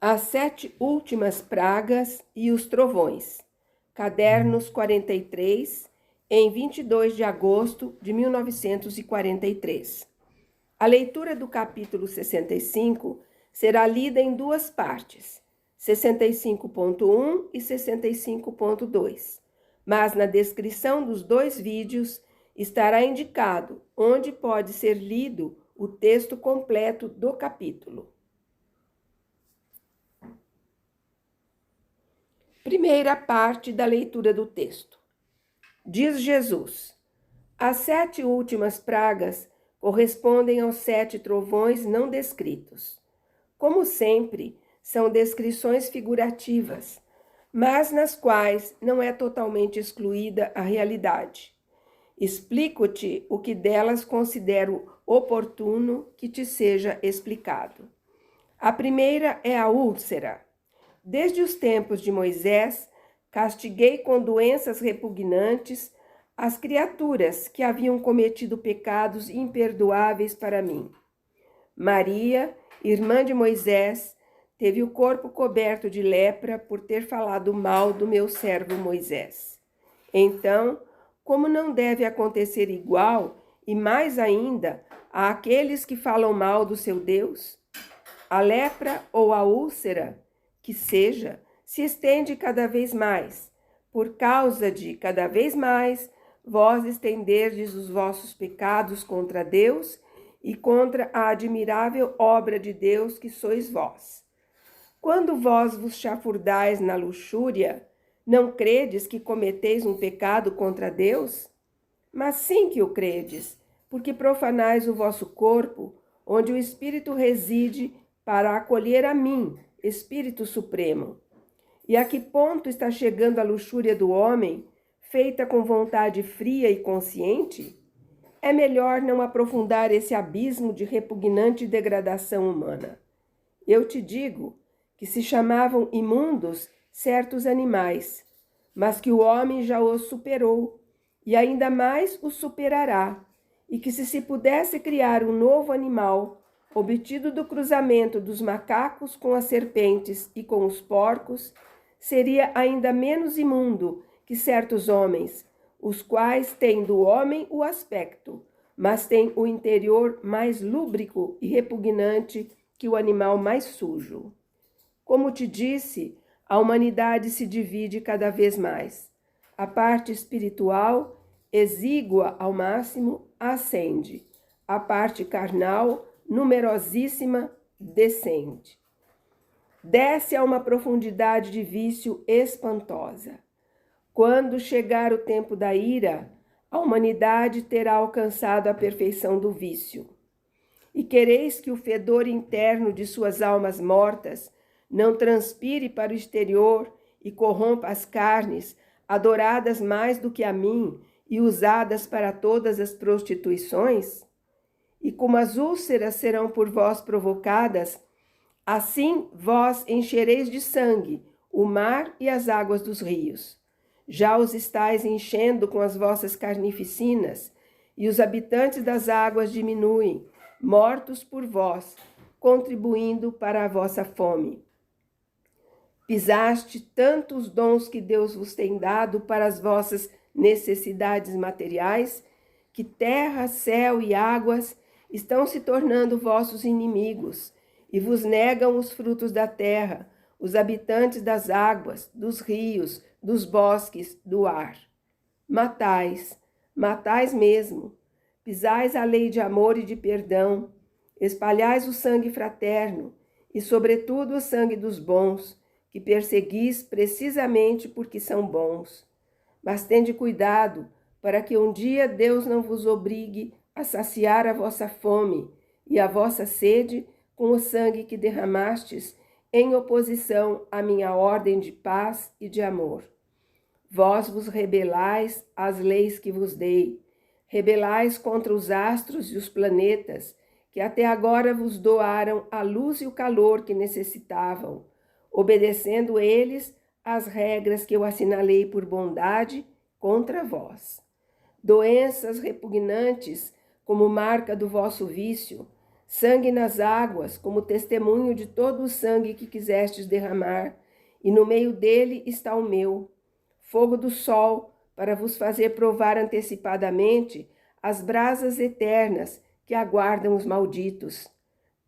As 7 últimas pragas e os trovões. Cadernos 43, em 22 de agosto de 1943. A leitura do capítulo 65 será lida em duas partes, 65.1 e 65.2, mas na descrição dos dois vídeos estará indicado onde pode ser lido o texto completo do capítulo. Primeira parte da leitura do texto. Diz Jesus: as 7 últimas pragas correspondem aos 7 trovões não descritos. Como sempre, são descrições figurativas, mas nas quais não é totalmente excluída a realidade. Explico-te o que delas considero oportuno que te seja explicado. A primeira é a úlcera. Desde os tempos de Moisés, castiguei com doenças repugnantes as criaturas que haviam cometido pecados imperdoáveis para mim. Maria, irmã de Moisés, teve o corpo coberto de lepra por ter falado mal do meu servo Moisés. Então, como não deve acontecer igual, e mais ainda, a aqueles que falam mal do seu Deus? A lepra ou a úlcera, que seja, se estende cada vez mais, por causa de, cada vez mais, vós estenderdes os vossos pecados contra Deus e contra a admirável obra de Deus que sois vós. Quando vós vos chafurdais na luxúria, não credes que cometeis um pecado contra Deus? Mas sim que o credes, porque profanais o vosso corpo, onde o Espírito reside, para acolher a mim, Espírito Supremo. E a que ponto está chegando a luxúria do homem, feita com vontade fria e consciente? É melhor não aprofundar esse abismo de repugnante degradação humana. Eu te digo que se chamavam imundos certos animais, mas que o homem já os superou, e ainda mais os superará, e que se pudesse criar um novo animal, obtido do cruzamento dos macacos com as serpentes e com os porcos, seria ainda menos imundo que certos homens, os quais têm do homem o aspecto, mas têm o interior mais lúbrico e repugnante que o animal mais sujo. Como te disse, a humanidade se divide cada vez mais. A parte espiritual, exígua ao máximo, ascende. A parte carnal, numerosíssima, descende. Desce a uma profundidade de vício espantosa. Quando chegar o tempo da ira, a humanidade terá alcançado a perfeição do vício. E quereis que o fedor interno de suas almas mortas não transpire para o exterior e corrompa as carnes, adoradas mais do que a mim e usadas para todas as prostituições? E como as úlceras serão por vós provocadas, assim vós enchereis de sangue o mar e as águas dos rios. Já os estáis enchendo com as vossas carnificinas, e os habitantes das águas diminuem, mortos por vós, contribuindo para a vossa fome. Pisaste tanto os dons que Deus vos tem dado para as vossas necessidades materiais, que terra, céu e águas estão se tornando vossos inimigos, e vos negam os frutos da terra, os habitantes das águas, dos rios, dos bosques, do ar. Matais, matais mesmo, pisais a lei de amor e de perdão, espalhais o sangue fraterno, e sobretudo o sangue dos bons, que perseguis precisamente porque são bons. Mas tende cuidado, para que um dia Deus não vos obrigue a saciar a vossa fome e a vossa sede com o sangue que derramastes em oposição à minha ordem de paz e de amor. Vós vos rebelais às leis que vos dei, rebelais contra os astros e os planetas, que até agora vos doaram a luz e o calor que necessitavam, obedecendo eles às regras que eu assinalei por bondade contra vós. Doenças repugnantes, como marca do vosso vício, sangue nas águas, como testemunho de todo o sangue que quisestes derramar, e no meio dele está o meu. Fogo do sol, para vos fazer provar antecipadamente as brasas eternas que aguardam os malditos.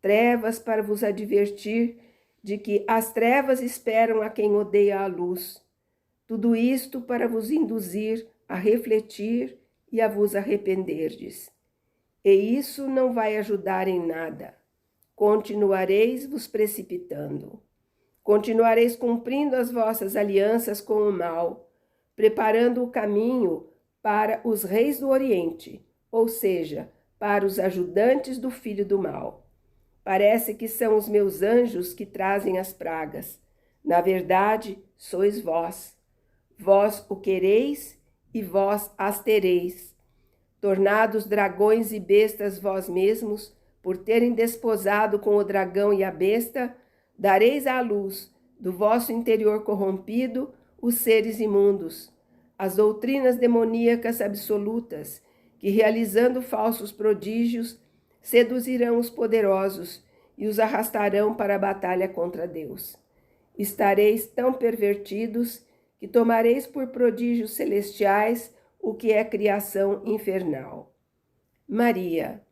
Trevas, para vos advertir de que as trevas esperam a quem odeia a luz. Tudo isto para vos induzir a refletir e a vos arrependerdes. E isso não vai ajudar em nada. Continuareis vos precipitando. Continuareis cumprindo as vossas alianças com o mal, preparando o caminho para os reis do Oriente, ou seja, para os ajudantes do filho do mal. Parece que são os meus anjos que trazem as pragas. Na verdade, sois vós. Vós o quereis e vós as tereis. Tornados dragões e bestas vós mesmos, por terem desposado com o dragão e a besta, dareis à luz do vosso interior corrompido os seres imundos, as doutrinas demoníacas absolutas, que, realizando falsos prodígios, seduzirão os poderosos e os arrastarão para a batalha contra Deus. Estareis tão pervertidos que tomareis por prodígios celestiais o que é criação infernal. Maria,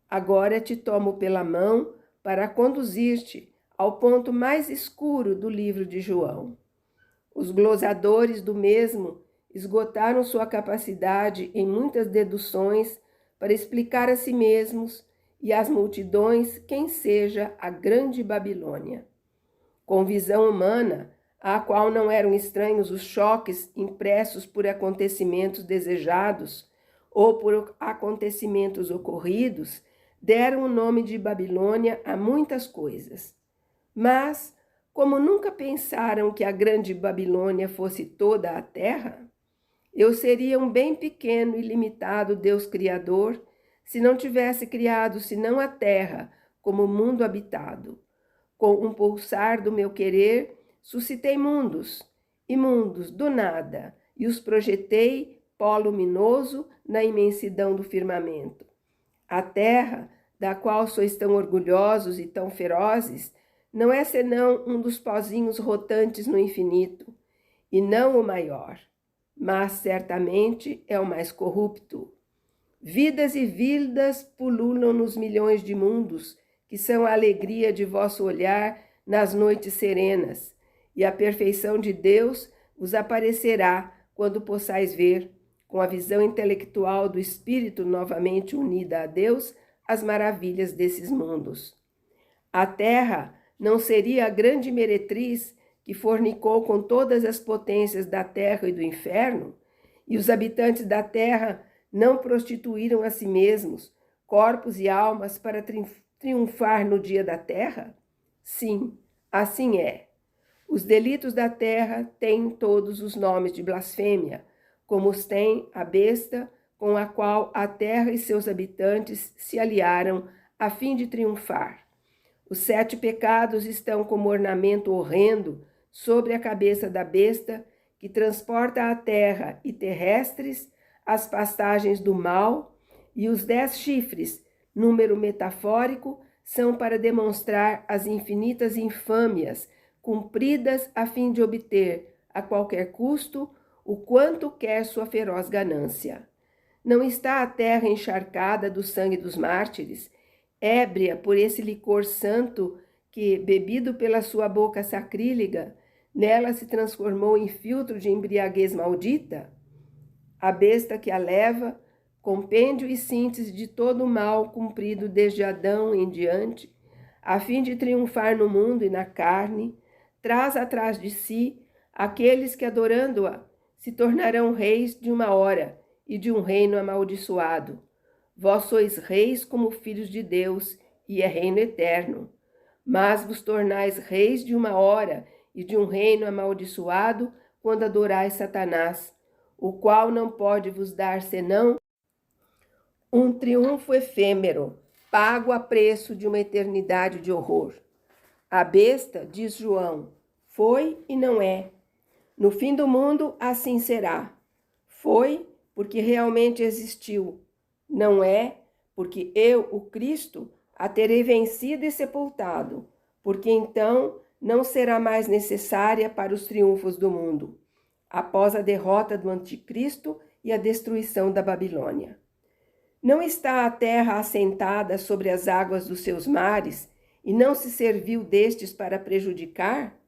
agora te tomo pela mão para conduzir-te ao ponto mais escuro do livro de João. Os glosadores do mesmo esgotaram sua capacidade em muitas deduções para explicar a si mesmos e às multidões quem seja a grande Babilônia. Com visão humana, à qual não eram estranhos os choques impressos por acontecimentos desejados ou por acontecimentos ocorridos, deram o nome de Babilônia a muitas coisas. Mas, como nunca pensaram que a grande Babilônia fosse toda a terra, eu seria um bem pequeno e limitado Deus Criador se não tivesse criado senão a terra como mundo habitado. Com um pulsar do meu querer, suscitei mundos, e mundos do nada, e os projetei pó luminoso na imensidão do firmamento. A terra, da qual sois tão orgulhosos e tão ferozes, não é senão um dos pozinhos rotantes no infinito, e não o maior, mas certamente é o mais corrupto. Vidas e vidas pululam nos milhões de mundos, que são a alegria de vosso olhar nas noites serenas, e a perfeição de Deus vos aparecerá quando possais ver, com a visão intelectual do Espírito novamente unida a Deus, as maravilhas desses mundos. A terra não seria a grande meretriz que fornicou com todas as potências da terra e do inferno, e os habitantes da terra não prostituíram a si mesmos, corpos e almas para triunfar no dia da terra? Sim, assim é. Os delitos da terra têm todos os nomes de blasfêmia, como os tem a besta com a qual a terra e seus habitantes se aliaram a fim de triunfar. Os 7 pecados estão como ornamento horrendo sobre a cabeça da besta, que transporta a terra e terrestres as pastagens do mal, e os 10 chifres, número metafórico, são para demonstrar as infinitas infâmias cumpridas a fim de obter, a qualquer custo, o quanto quer sua feroz ganância. Não está a terra encharcada do sangue dos mártires, ébria por esse licor santo que, bebido pela sua boca sacrílega, nela se transformou em filtro de embriaguez maldita? A besta que a leva, compêndio e síntese de todo o mal cumprido desde Adão em diante, a fim de triunfar no mundo e na carne, traz atrás de si aqueles que, adorando-a, se tornarão reis de uma hora e de um reino amaldiçoado. Vós sois reis como filhos de Deus, e é reino eterno. Mas vos tornais reis de uma hora e de um reino amaldiçoado quando adorais Satanás, o qual não pode vos dar senão um triunfo efêmero, pago a preço de uma eternidade de horror. A besta, diz João, foi e não é. No fim do mundo, assim será. Foi porque realmente existiu. Não é porque eu, o Cristo, a terei vencido e sepultado, porque então não será mais necessária para os triunfos do mundo, após a derrota do anticristo e a destruição da Babilônia. Não está a terra assentada sobre as águas dos seus mares, e não se serviu destes para prejudicar?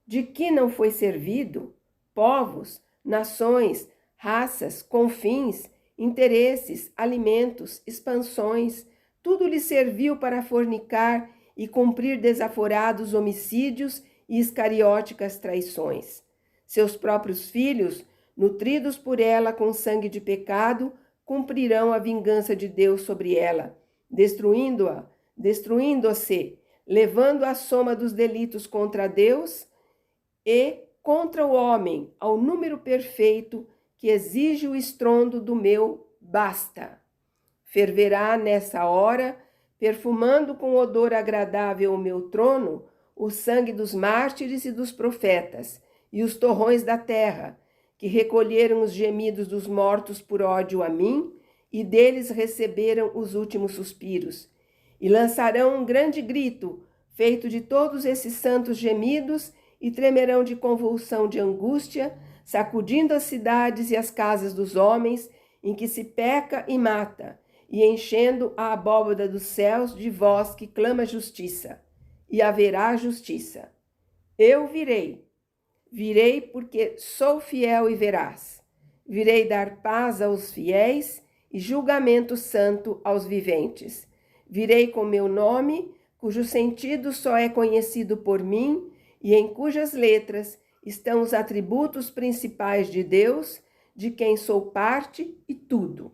De que não foi servido? Povos, nações, raças, confins, interesses, alimentos, expansões, tudo lhe serviu para fornicar e cumprir desaforados homicídios e escarióticas traições. Seus próprios filhos, nutridos por ela com sangue de pecado, cumprirão a vingança de Deus sobre ela, destruindo-se, levando a soma dos delitos contra Deus e contra o homem ao número perfeito que exige o estrondo do meu basta. Ferverá nessa hora, perfumando com odor agradável o meu trono, o sangue dos mártires e dos profetas, e os torrões da terra, que recolheram os gemidos dos mortos por ódio a mim, e deles receberam os últimos suspiros. E lançarão um grande grito, feito de todos esses santos gemidos, e tremerão de convulsão de angústia, sacudindo as cidades e as casas dos homens, em que se peca e mata, e enchendo a abóbada dos céus de voz que clama justiça. E haverá justiça. Eu virei porque sou fiel e veraz. Virei dar paz aos fiéis e julgamento santo aos viventes. Virei com meu nome, cujo sentido só é conhecido por mim e em cujas letras estão os atributos principais de Deus, de quem sou parte e tudo.